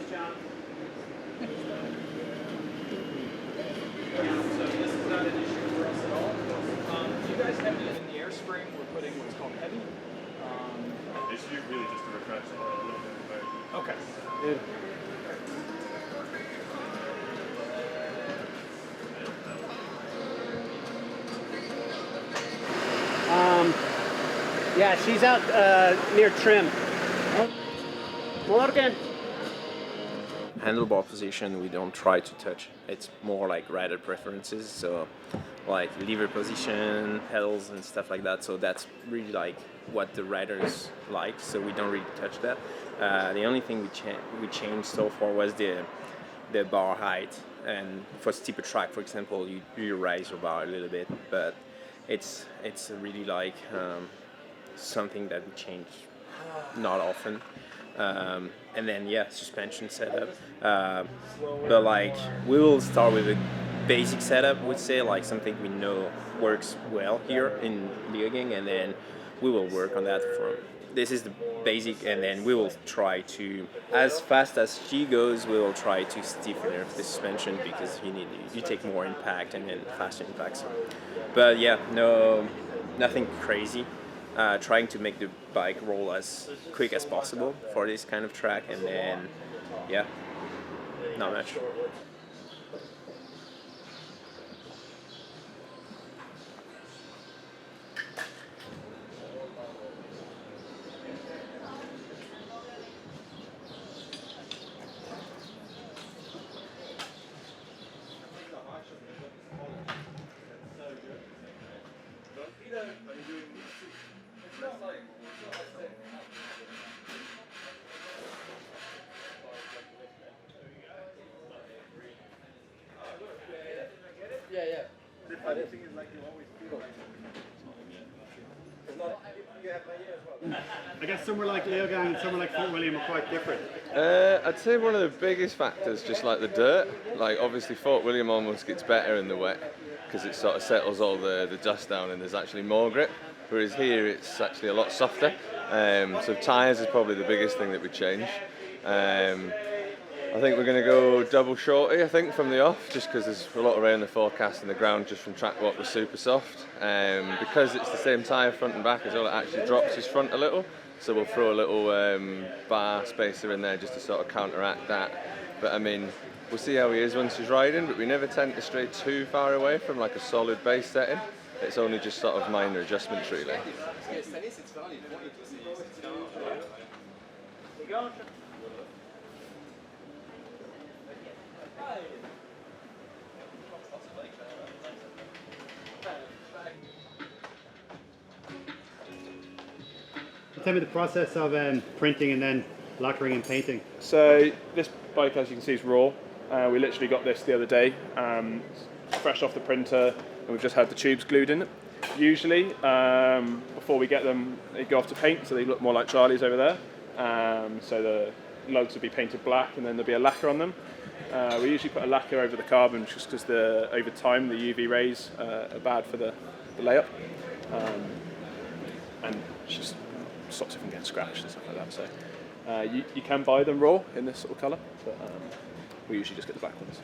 John. So this is not an issue for us at all. You guys have it in the air spring. We're putting what's called heavy. It's really just to refresh a little bit. Okay. Yeah, she's out near trim. Morgan. Handlebar position we don't try to touch. It's more like rider preferences, so like lever position, pedals and stuff like that. So that's really like what the riders like, so we don't really touch that. The only thing we changed so far was the bar height, and for steeper track, for example, you raise your bar a little bit, but it's really like something that we change not often. And then suspension setup, but like we will start with a basic setup, would say, like something we know works well here in Leogang, and then we will work on that. This is the basic, and then we will try to, as fast as she goes, we will try to stiffen the suspension, because you take more impact and then faster impacts. But yeah, nothing crazy. Trying to make the bike roll as quick as possible for this kind of track, and then not much. I guess somewhere like Leogang and somewhere like Fort William are quite different. I'd say one of the biggest factors, just like the dirt. Like obviously Fort William almost gets better in the wet because it sort of settles all the dust down and there's actually more grip. Whereas here it's actually a lot softer. So tyres is probably the biggest thing that we change. I think we're going to go double shorty, I think, from the off, just because there's a lot of rain in the forecast and the ground just from track walk was super soft. Because it's the same tyre front and back as well, it actually drops his front a little. So we'll throw a little bar spacer in there just to sort of counteract that. But I mean, we'll see how he is once he's riding, but we never tend to stray too far away from like a solid base setting. It's only just sort of minor adjustments really. Tell me the process of printing and then lacquering and painting. So this bike, as you can see, is raw. We literally got this the other day, fresh off the printer, and we've just had the tubes glued in it. Usually, before we get them, they go off to paint, so they look more like Charlie's over there. So the lugs will be painted black, and then there'll be a lacquer on them. We usually put a lacquer over the carbon just because over time the UV rays are bad for the layup, and just stops it from getting scratched and stuff like that. So you can buy them raw in this sort of colour, but we usually just get the black ones.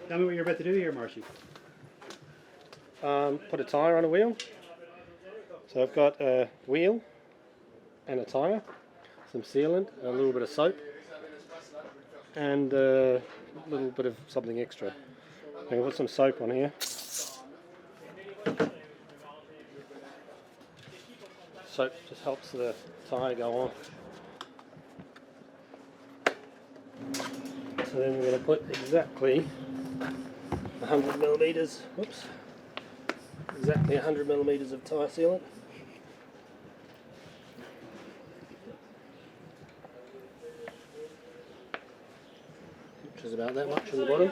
Tell me what you're about to do here, Marshy. Put a tyre on a wheel. So I've got a wheel and a tyre, some sealant, a little bit of soap, and a little bit of something extra. I'm going to put some soap on here. Soap just helps the tyre go on. So then we're going to put exactly 100 millimetres, whoops, exactly 100 millimetres of tyre sealant. Which is about that much on the bottom.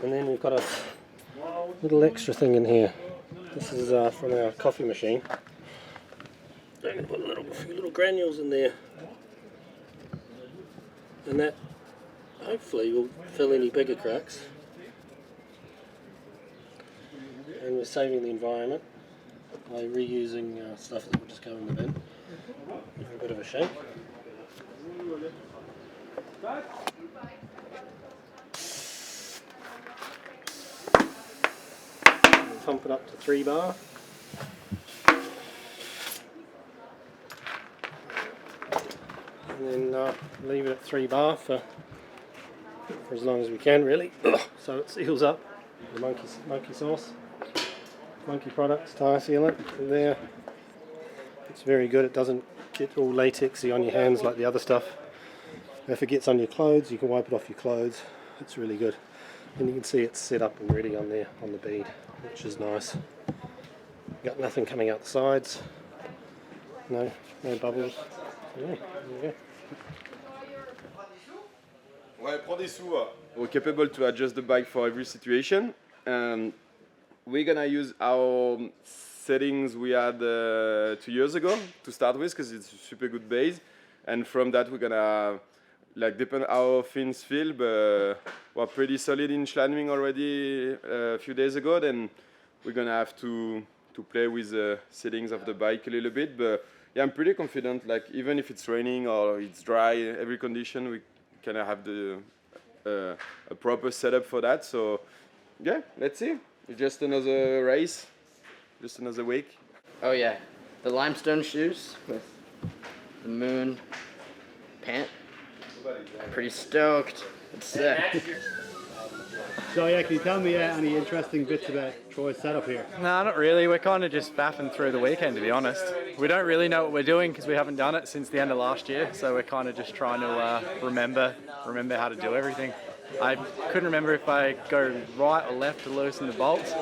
And then we've got a little extra thing in here. This is from our coffee machine. I'm going to put a few little granules in there. And that hopefully will fill any bigger cracks. and we're saving the environment by reusing stuff that will just go in the bin. Give it a bit of a shake. Pump it up to 3 bar. And then leave it at 3 bar for as long as we can, really. So it seals up. The monkey sauce, monkey products, tire sealant in there. It's very good. It doesn't get all latexy on your hands like the other stuff. If it gets on your clothes, you can wipe it off your clothes. It's really good. And you can see it's set up and ready on there on the bead, which is nice. Got nothing coming out the sides. No bubbles. Yeah, there you go. Ouais, prends des sous. We're capable to adjust the bike for every situation. We're gonna use our settings we had 2 years ago to start with, because it's a super good base. And from that, we're gonna depend how things feel, but we're pretty solid in Schladming already a few days ago. Then we're gonna have to play with the settings of the bike a little bit. But yeah, I'm pretty confident. Like even if it's raining or it's dry, every condition we kind of have a proper setup for that. So yeah, let's see. It's just another race, just another week. Oh yeah, the limestone shoes with the moon pant. I'm pretty stoked. It's sick. So yeah, can you tell me any interesting bits about Troy's setup here? No, not really. We're kind of just faffing through the weekend, to be honest. We don't really know what we're doing because we haven't done it since the end of last year. So we're kind of just trying to remember how to do everything. I couldn't remember if I go right or left to loosen the bolts.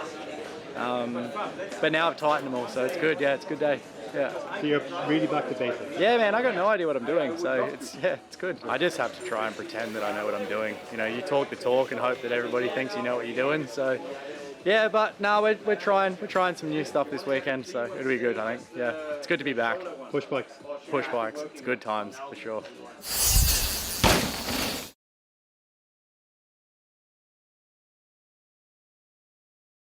But now I've tightened them all, so it's good. Yeah, it's a good day. Yeah. So you're really back to basics. Yeah, man, I got no idea what I'm doing, so it's good. I just have to try and pretend that I know what I'm doing. You know, you talk the talk and hope that everybody thinks you know what you're doing. So, yeah, but no, we're trying some new stuff this weekend, so it'll be good, I think. Yeah, it's good to be back. Push bikes. Push bikes. It's good times for sure.